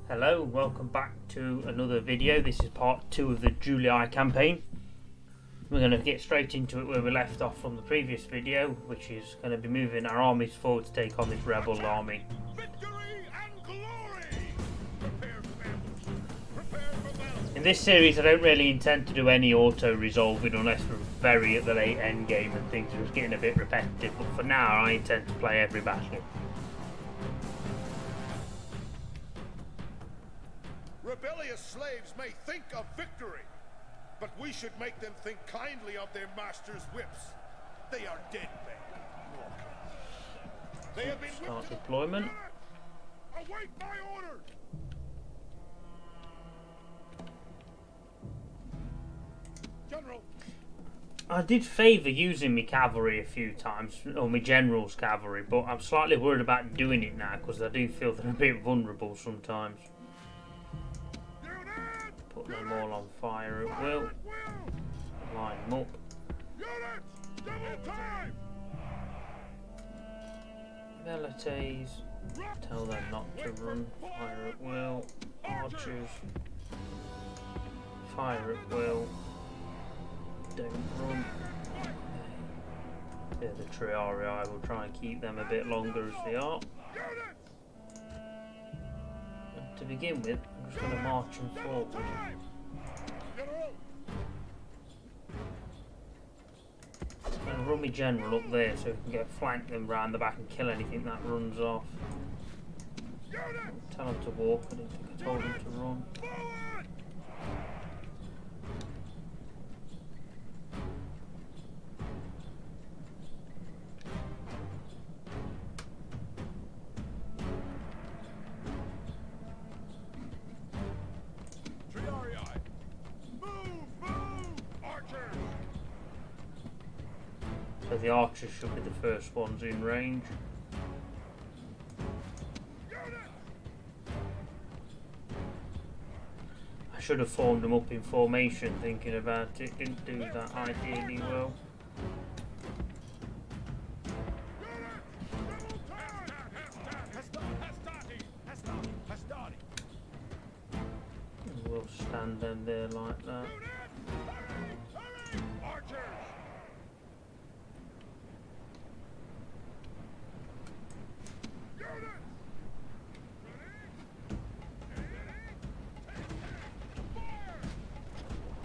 Hello, welcome back to another video. This is part 2 of the Julii campaign. We're going to get straight into it where we left off from the previous video, which is going to be moving our armies forward to take on this rebel army. Victory and glory! Prepare for battle. Prepare for battle. In this series I don't really intend to do any auto-resolving unless we're very at the late end game and things are just getting a bit repetitive, but for now I intend to play every battle. Rebellious slaves may think of victory, but we should make them think kindly of their master's whips. They are dead men. They have been Start whipped to deployment. await my orders! General, I did favour using my cavalry a few times, or my general's cavalry, but I'm slightly worried about doing it now because I do feel they're a bit vulnerable sometimes. Put them all on fire at will. Line them up. units, double time! Velites, tell them not to run. Fire at will. Archers, fire at will. Don't run. They're the Triarii. I will try and keep them a bit longer as they are. And to begin with, I'm just going to march them forward. I'm going to run my general up there so we can get flank them round the back and kill anything that runs off. Tell them to walk, I didn't think I told them to run. So the archers should be the first ones in range. I should have formed them up in formation thinking about it, didn't do that ideally well. And we'll stand them there like that.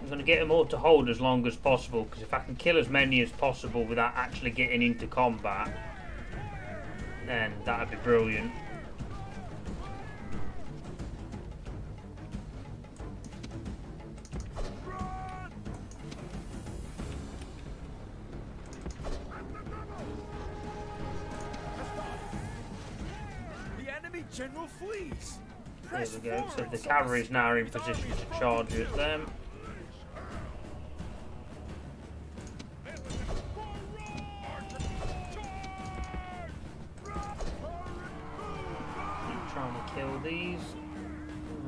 I'm going to get them all to hold as long as possible, because if I can kill as many as possible without actually getting into combat, then that would be brilliant. The enemy general flees. There we go, so the cavalry is now in position to charge at them. Trying to kill these.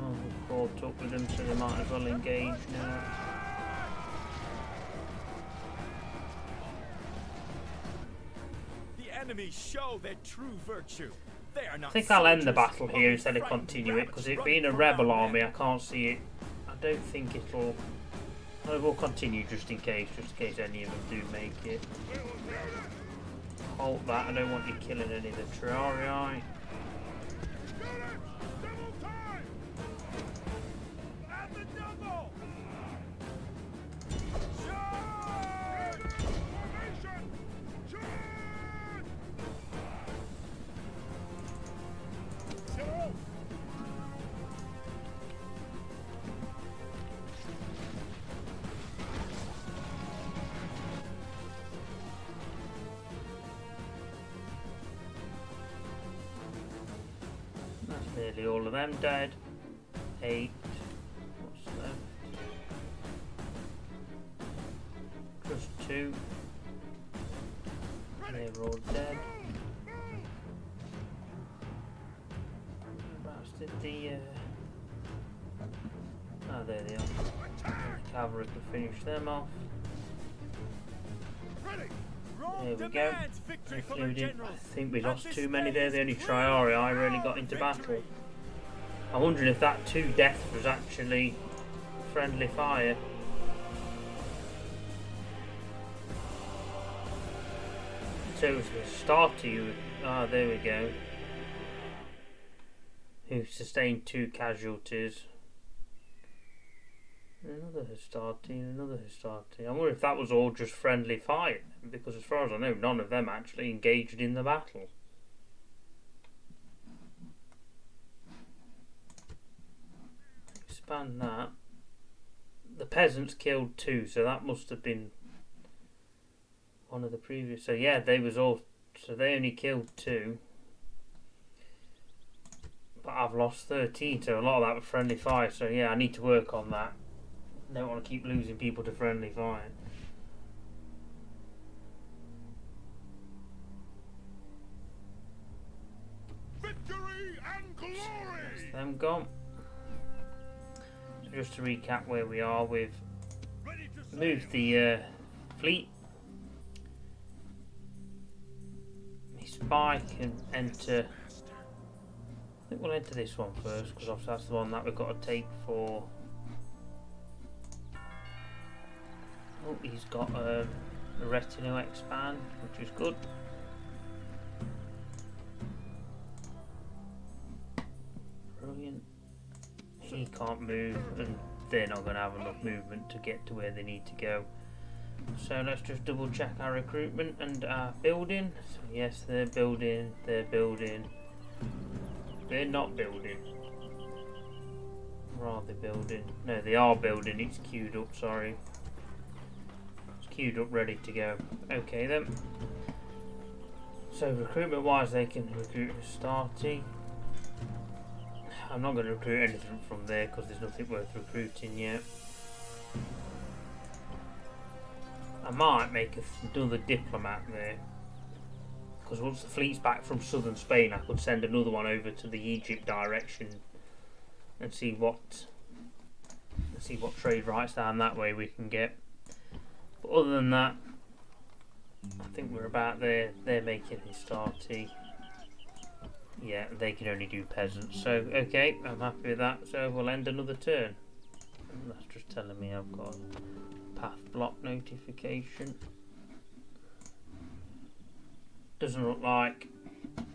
Oh, we've caught up with them, so they might as well engage now. The enemy show their true virtue. They are not I think I'll end the soldiers, battle here only instead of frightened continue it, rabbits because it running being a from rebel our army, I men. can't see it. I don't think it'll. I will continue just in case any of them do make it. Halt that! I don't want you killing any of the Triarii. That's nearly all of them dead. 8. What's left? Just 2. They're all dead. Bastard, oh, there they are. The cavalry can finish them off. There we go. Hopefully we didn't, I think we lost too many there. The only Triarii really got into battle. I'm wondering if that 2 deaths was actually friendly fire. So it was the starter you... Ah, there we go. Who sustained 2 casualties. Another Hastati, another Hastati. I wonder if that was all just friendly fire, because as far as I know, none of them actually engaged in the battle. Expand that. The peasants killed 2, so that must have been one of the previous. So yeah, they was all. So they only killed 2. But I've lost 13, so a lot of that was friendly fire. So yeah, I need to work on that. I don't want to keep losing people to friendly fire. Victory and glory! That's them gone. So just to recap where we are, we've moved the fleet. My spy can enter. I think we'll enter this one first, because obviously that's the one that we've got to take for. Oh, he's got a retinue expand, which is good. Brilliant. He can't move, and they're not going to have enough movement to get to where they need to go. So let's just double check our recruitment and our building. So yes, they're building, they're building. They're not building. Or are they building? No, they are building. It's queued up, sorry. Queued up, ready to go. Okay then. So recruitment wise, they can recruit Hastati. I'm not going to recruit anything from there because there's nothing worth recruiting yet. I might make another diplomat there, because once the fleet's back from southern Spain, I could send another one over to the Egypt direction and see what trade rights down that way we can get. But other than that, I think we're about there. They're making Hastati. Yeah, they can only do peasants. So, okay, I'm happy with that. So we'll end another turn. And that's just telling me I've got a path block notification. Doesn't look like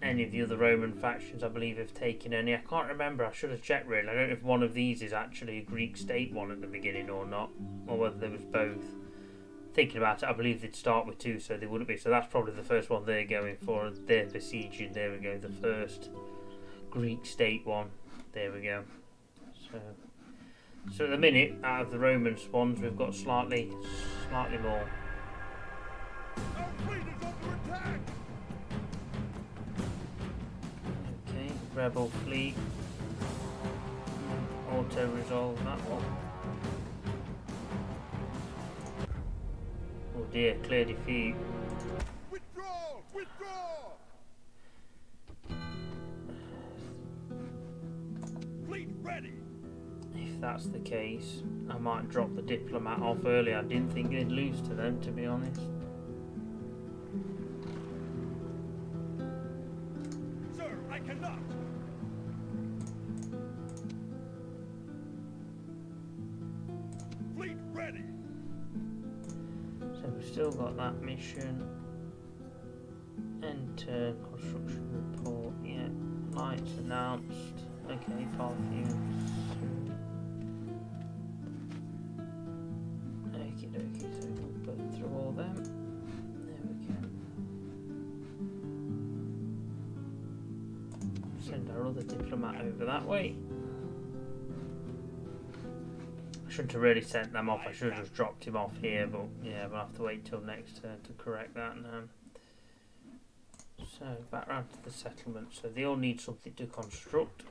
any of the other Roman factions, I believe, have taken any. I can't remember. I should have checked really. I don't know if one of these is actually a Greek state one at the beginning or not, or whether there was both. Thinking about it, I believe they'd start with 2, so they wouldn't be. So that's probably the first one they're going for. They're besieging. There we go. The first Greek state one. There we go. So at the minute, out of the Roman spawns, we've got slightly more. Our fleet is under attack! Okay, rebel fleet. Auto resolve that one. Oh dear, clear defeat. Withdraw! Withdraw! Fleet ready! If that's the case, I might drop the diplomat off early. I didn't think they'd lose to them, to be honest. Sir, I cannot! Fleet ready! So we've still got that mission. Enter construction report. Yeah, lights announced. Okay, Parthians. Okie dokie, so we'll go through all them. There we go. Send our other diplomat over that way. I shouldn't have really sent them off. I should have just dropped him off here, but yeah, we'll have to wait till next turn to correct that now. So back round to the settlement. So they all need something to construct.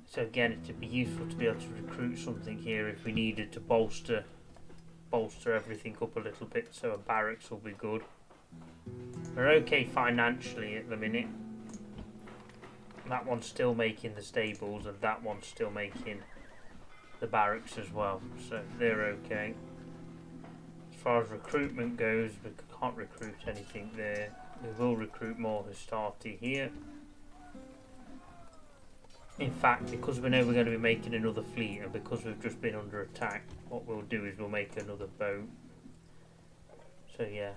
So again, it'd be useful to be able to recruit something here if we needed to bolster everything up a little bit. So a barracks will be good. We're okay financially at the minute. That one's still making the stables, and that one's still making the barracks as well. So they're okay. As far as recruitment goes, we can't recruit anything there. We will recruit more Hastati here. In fact, because we know we're going to be making another fleet, and because we've just been under attack, what we'll do is we'll make another boat. So yeah,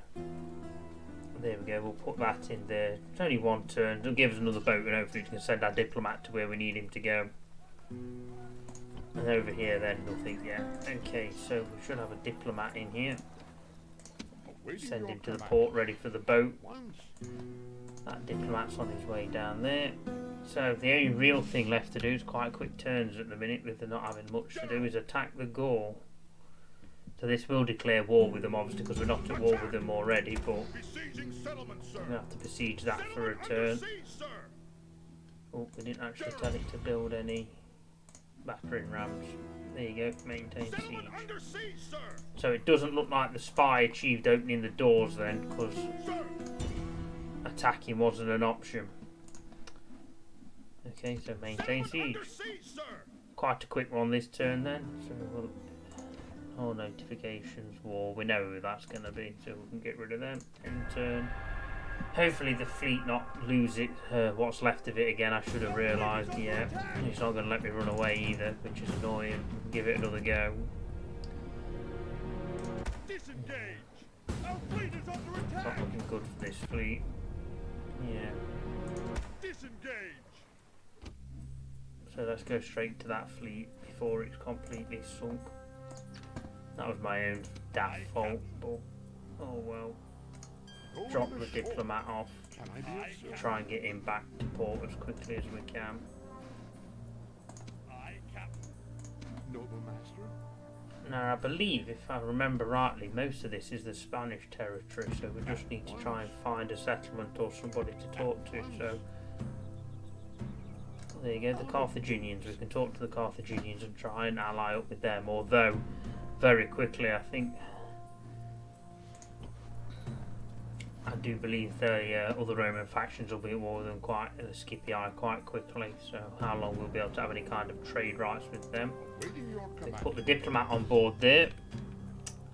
there we go, we'll put that in there. It's only one turn, it'll give us another boat, and hopefully we can send our diplomat to where we need him to go. And over here then, nothing yet. Okay, so we should have a diplomat in here. Send him to the port, ready for the boat. That diplomat's on his way down there. So the only real thing left to do is quite quick turns at the minute, with them not having much to do, is attack the Gaul. So this will declare war with them, obviously, because we're not at war with them already, but we're going to have to besiege that for a turn. Oh, we didn't actually tell it to build any battering rams. There you go, maintain siege. So it doesn't look like the spy achieved opening the doors then, because attacking wasn't an option. Okay, so maintain siege. Quite a quick one this turn then. So we'll, all notifications, war, we know who that's going to be, so we can get rid of them. End turn. Hopefully the fleet not lose it, what's left of it again. I should have realised, yeah. It's not going to let me run away either, which is annoying. Give it another go. Disengage. Our fleet is under It's attack. not looking good for this fleet. Yeah. Disengage. So let's go straight to that fleet before it's completely sunk. That was my own daft fault, but oh well. Drop the diplomat off. Try and get him back to port as quickly as we can. Noble master. Now I believe, if I remember rightly, most of this is the Spanish territory, so we just need to try and find a settlement or somebody to talk to. So there you go, the Carthaginians. We can talk to the Carthaginians and try and ally up with them, although very quickly I think I do believe the other Roman factions will be at war with them quite Scipii quite quickly, so how long we'll be able to have any kind of trade rights with them. They put the diplomat on board there,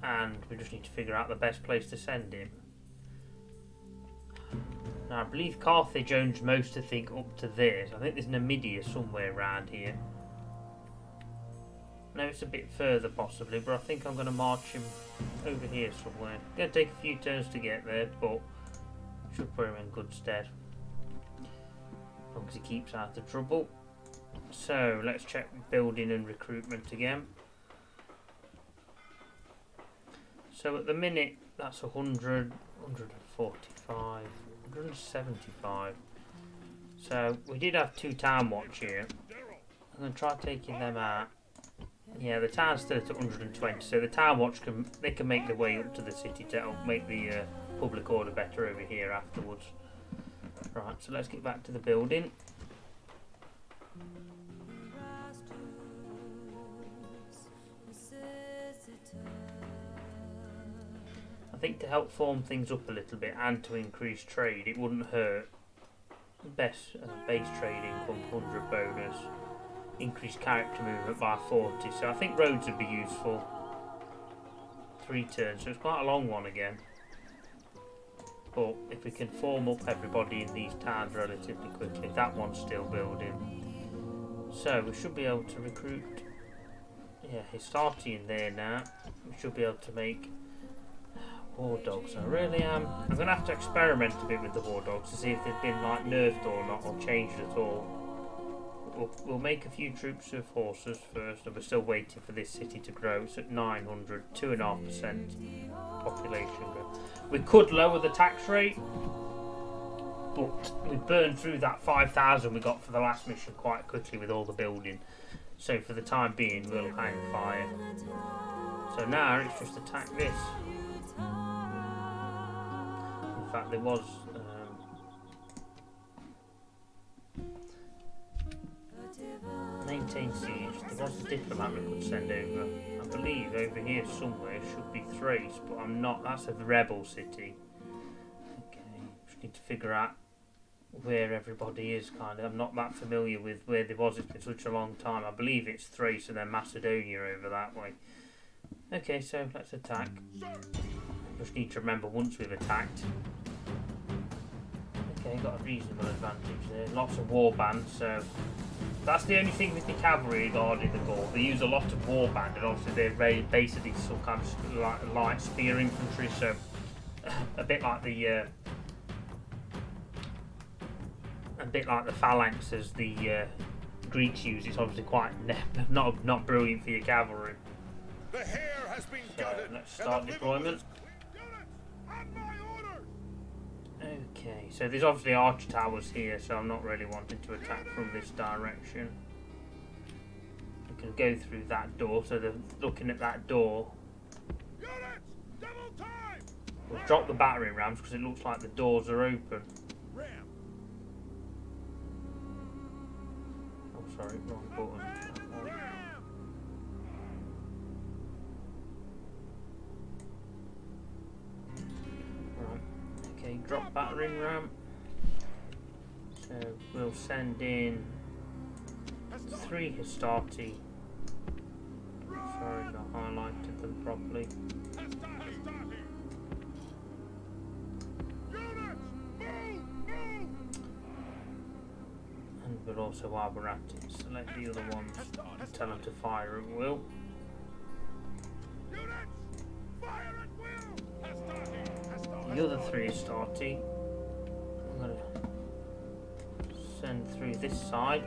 and we just need to figure out the best place to send him. Now I believe Carthage owns most, I think, up to this. I think there's Numidia somewhere around here. No, it's a bit further possibly, but I think I'm going to march him over here somewhere. It's going to take a few turns to get there, but should put him in good stead. As long as he keeps out of trouble. So let's check building and recruitment again. So at the minute that's 100, 145, 175. So we did have 2 town watch here. I'm going to try taking them out. Yeah, the town's still at 120, so the town watch can make their way up to the city to help make the public order better over here afterwards. Right, so let's get back to the building. I think to help form things up a little bit and to increase trade, it wouldn't hurt. Best base trade income 100 bonus. Increase character movement by 40, so I think roads would be useful. 3 turns, so it's quite a long one again. But if we can form up everybody in these towns relatively quickly, that one's still building. So we should be able to recruit, yeah, Hastati in there now. We should be able to make war dogs. I really am. I'm going to have to experiment a bit with the war dogs to see if they've been like nerfed or not, or changed at all. We'll make a few troops of horses first, and we're still waiting for this city to grow. It's at 900, 2.5% population growth. We could lower the tax rate, but we burned through that 5,000 we got for the last mission quite quickly with all the building. So for the time being, we'll hang fire. So now it's just attack this. In fact, there was maintain siege. There was a diplomat we could send over. I believe over here somewhere should be Thrace, but I'm not. That's a rebel city. Okay, just need to figure out where everybody is. Kind of. I'm not that familiar with where there was. It's been such a long time. I believe it's Thrace and then Macedonia over that way. Okay, so let's attack. Just need to remember once we've attacked, Okay, got a reasonable advantage there. Lots of war bands, so that's the only thing with the cavalry regarding the Gaul. They use a lot of war band, and obviously they're basically some kind of light spear infantry, so a bit like the phalanx as the Greeks use. It's obviously quite not brilliant for your cavalry. The hare has been So gutted, let's start and the deployment. Units, on my orders! Okay, so there's obviously archer towers here, so I'm not really wanting to attack from this direction. We can go through that door, so they're looking at that door. Units, double time! We'll drop the battering rams because it looks like the doors are open. Ram. Oh, sorry, wrong button. Right, okay, drop battering ram. So we'll send in 3 Hastati. Sorry, not highlighted them properly. And we'll also, while we're at it, select the other ones and tell them to fire at will. The other 3 Hastati, I'm going to send through this side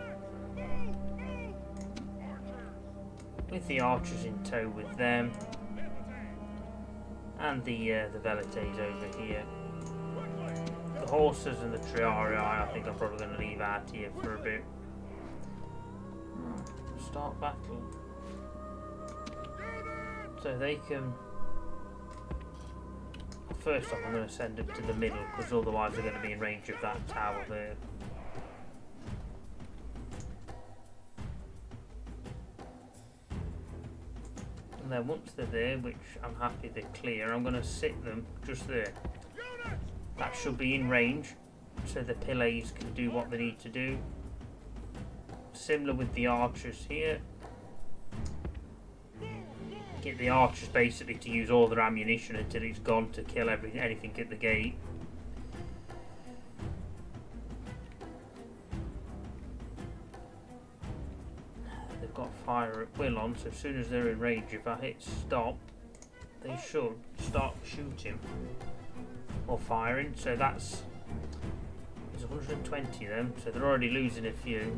with the archers in tow with them, and the velites over here. The horses and the triarii I think I'm probably going to leave out here for a bit. Start battle. So they can... First off, I'm going to send them to the middle because otherwise they're going to be in range of that tower there. And then once they're there, which I'm happy they're clear, I'm going to sit them just there. That should be in range, so the pillets can do what they need to do. Similar with the archers here. Get the archers basically to use all their ammunition until it's gone to kill anything at the gate. They've got fire at will on, so as soon as they're in range, if I hit stop, they should start shooting or firing. So there's 120 of them, so they're already losing a few.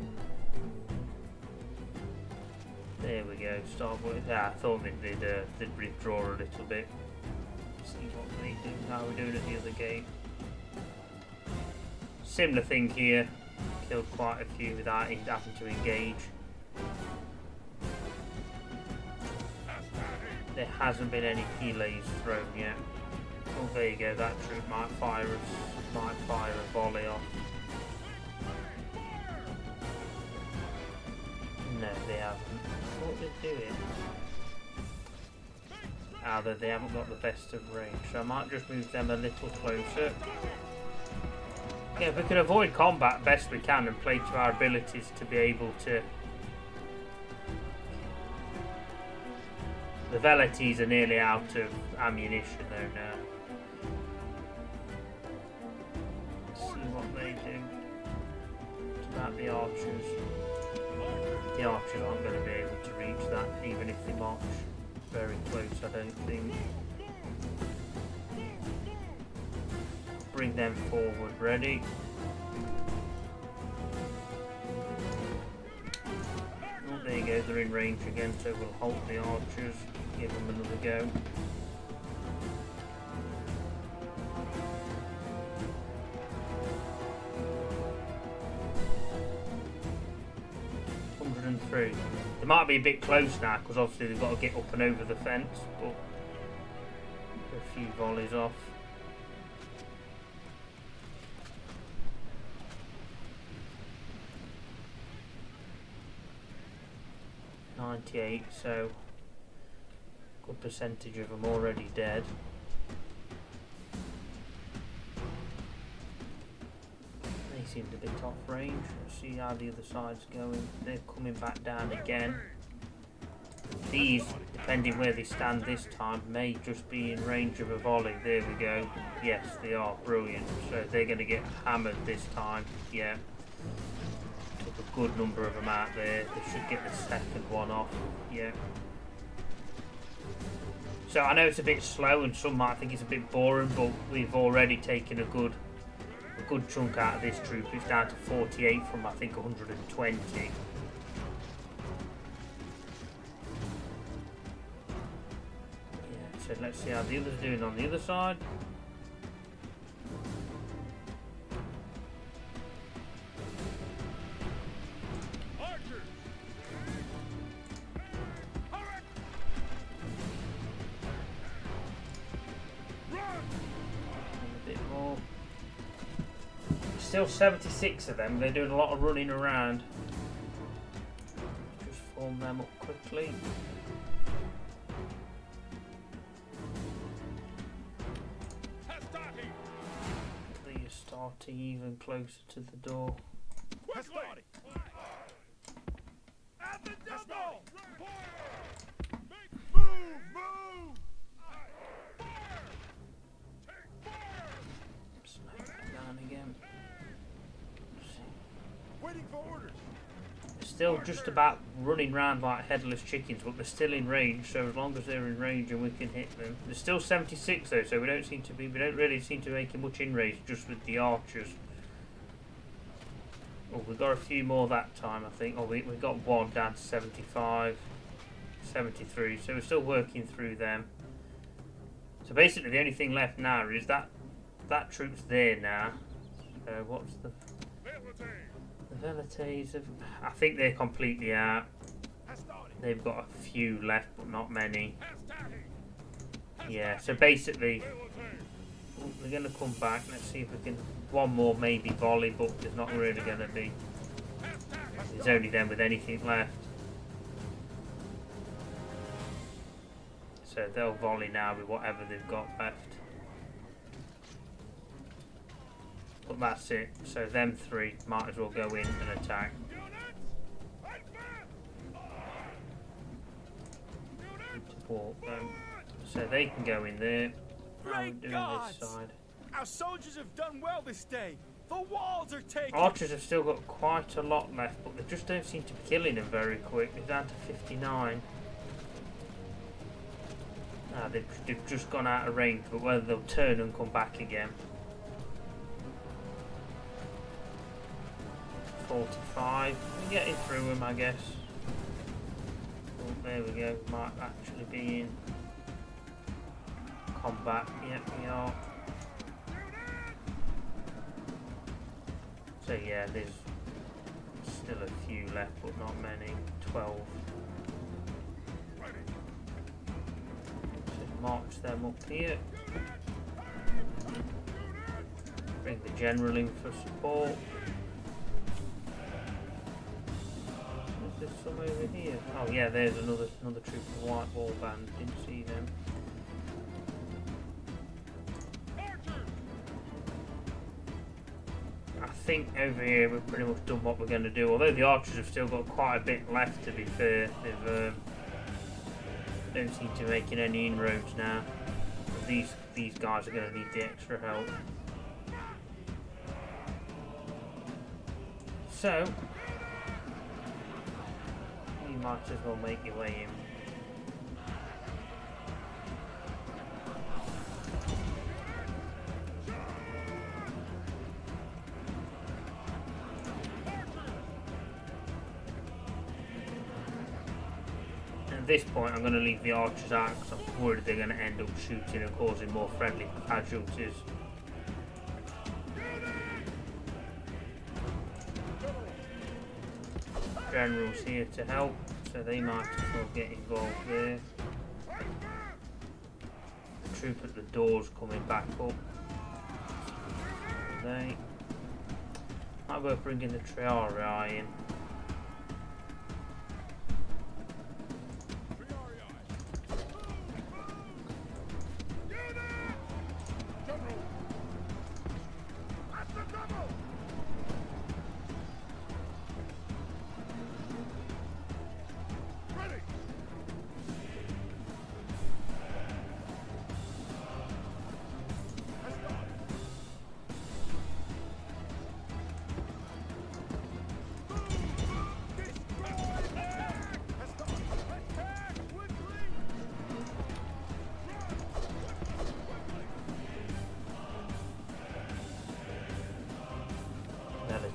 There we go, start with. I thought they'd withdraw a little bit. See what they do, how we're doing at the other gate. Similar thing here, killed quite a few without having to engage. There hasn't been any pillets thrown yet. Oh, there you go, that troop might fire a volley off. No, they haven't. What they're doing? They haven't got the best of range, so I might just move them a little closer. Yeah, if we can avoid combat best we can and play to our abilities to be able to... The velites are nearly out of ammunition though now. Let's see what they do. It's about the archers. The archers aren't going to be able to reach that, even if they march very close, I don't think. Bring them forward, ready. Oh, there you go, they're in range again, so we'll halt the archers, give them another go. Through. They might be a bit close now because obviously they've got to get up and over the fence, but a few volleys off. .98, so good percentage of them already dead. Seemed a bit off range. Let's see how the other side's going. They're coming back down again. These depending where they stand this time, may just be in range of a volley. There we go. Yes, they are. Brilliant. So they're going to get hammered this time. Yeah. Took a good number of them out there. They should get the second one off. Yeah. So I know it's a bit slow and some might think it's a bit boring, but we've already taken a good chunk out of this troop. It's down to 48 from, I think, 120. So let's see how the others are doing on the other side. Archers! Run! A bit more. Still 76 of them. They're doing a lot of running around. Just form them up quickly. They're starting even closer to the door. Quickly! At the double! Move! Move! Smack that down again. Waiting for orders. Still just about running around like headless chickens, but they're still in range. So as long as they're in range and we can hit them, there's still 76 though. So we don't really seem to be making much inroads just with the archers. Oh, we got a few more that time, I think. Oh, we got one down to 75, 73. So we're still working through them. So basically, the only thing left now is that troop's there now. What's the Velites? I think they're completely out. They've got a few left, but not many. Yeah. So basically, we're going to come back. Let's see if we can. One more maybe volley, but there's not really going to be. There's only them with anything left. So they'll volley now with whatever they've got left. But that's it. So them three might as well go in and attack. Support them. So they can go in there. Great This gods! side. Our soldiers have done well this day. The walls are taken. Archers have still got quite a lot left, but they just don't seem to be killing them very quick. They're down to 59. They've just gone out of range, but whether they'll turn and come back again. 45. We're getting through them, I guess. Oh, there we go. Might actually be in combat. Yep, we are. So yeah, there's still a few left, but not many. 12. So march them up here. Bring the general in for support. Is there some over here? Oh yeah, there's another troop of White Wall Band. Didn't see them. I think over here we've pretty much done what we're going to do. Although the archers have still got quite a bit left, to be fair. They've don't seem to be making any inroads now. These guys are going to need the extra help. So you might as well make your way in. At this point, I'm going to leave the archers out because I'm worried they're going to end up shooting and causing more friendly casualties. General's here to help, so they might as well get involved there. The troop at the door's coming back up. They might worth bringing the Triarii in.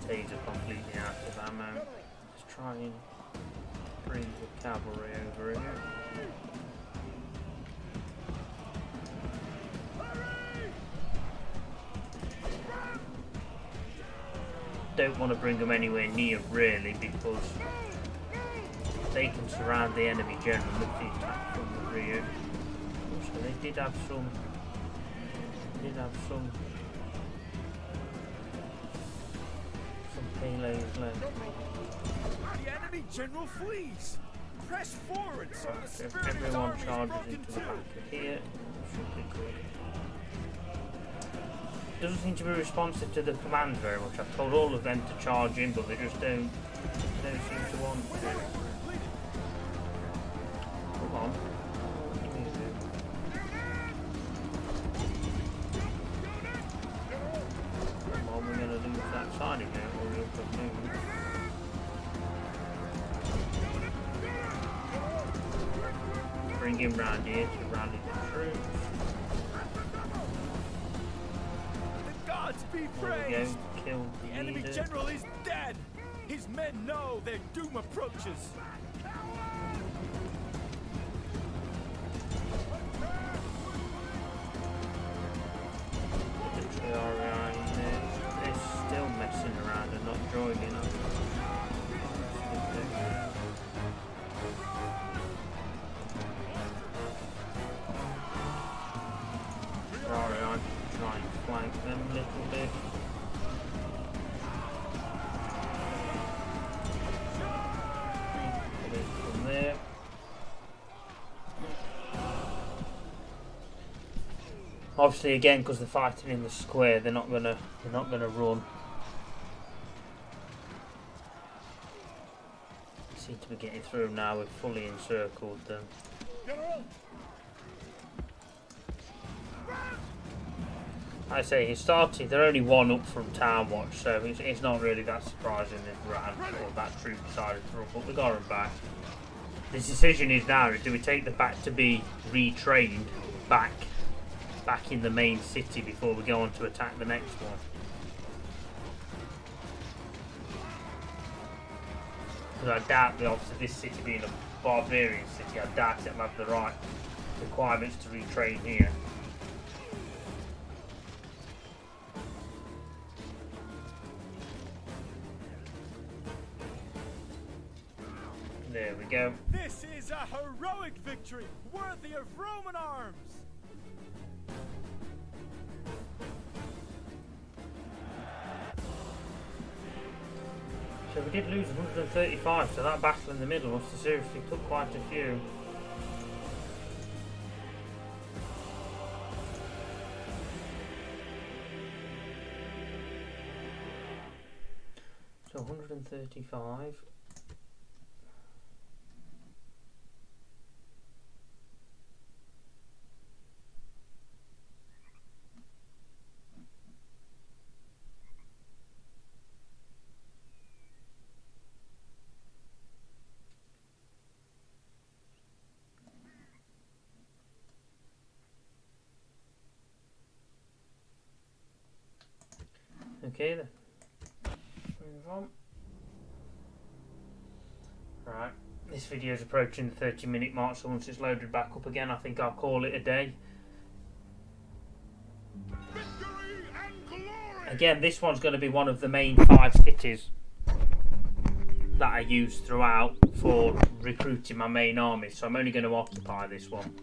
taser completely out of ammo. Let's try and bring the cavalry over here. Don't want to bring them anywhere near really, because they can surround the enemy general if they attack from the rear. So they did have some payloads left. The enemy general flees. Press forward so the If spirit everyone army is charges broken into the too. back of here, should be good. Doesn't seem to be responsive to the commands very much. I've told all of them to charge in, but they just don't seem to want to. Come on. What do you do? Come on, we're going to lose that side again, or we'll just move. Bring him round here to rally the troops. The gods be There we go, praised. killed The the enemy leader. general is dead. His men know their doom approaches. They're still messing around and not joining us. Sorry, I'm trying to flank them a little bit. Pull it from there. Obviously, again, because they're fighting in the square, they're not gonna run. Seem to be getting through now. We've fully encircled them. I say he started. They're only one up from Town Watch, so it's not really that surprising they've ran or that troop decided to run. But we got them back. The decision is now: do we take them back to be retrained back in the main city before we go on to attack the next one? Because I doubt that, obviously, this city being a barbarian city, I doubt it'll have the right requirements to retrain here. There we go. This is a heroic victory, worthy of Roman arms. So we did lose 135, so that battle in the middle must have seriously took quite a few. So 135. Okay then. Move on. Right. This video is approaching the 30-minute mark, so once it's loaded back up again, I think I'll call it a day. Victory and glory! Again, this one's going to be one of the main 5 cities that I use throughout for recruiting my main army, so I'm only going to occupy this one.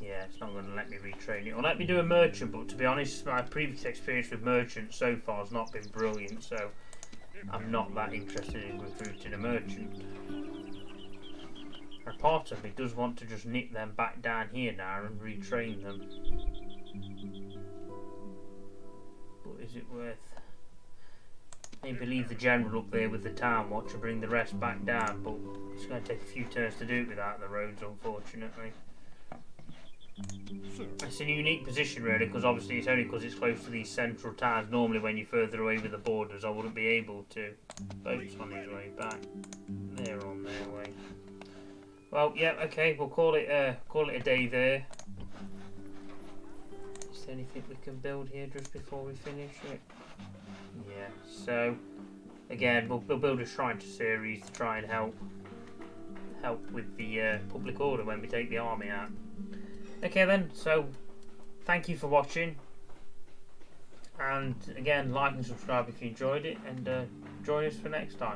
Yeah, it's not going to let me retrain it. It'll let me do a merchant, but to be honest, my previous experience with merchants so far has not been brilliant, so I'm not that interested in recruiting a merchant. A part of me does want to just nip them back down here now and retrain them. But is it worth... Maybe leave the general up there with the town watch and bring the rest back down, but it's going to take a few turns to do it without the roads, unfortunately. It's a unique position really, because obviously it's only because it's close to these central towns. Normally when you're further away with the borders I wouldn't be able to. Boat's on his way back. They're on their way. Well, yeah, okay, we'll call it a day there. Is there anything we can build here just before we finish it? Yeah, so again, we'll build a shrine to Ceres to try and help with the public order when we take the army out. Okay then, so thank you for watching, and again, like and subscribe if you enjoyed it, and join us for next time.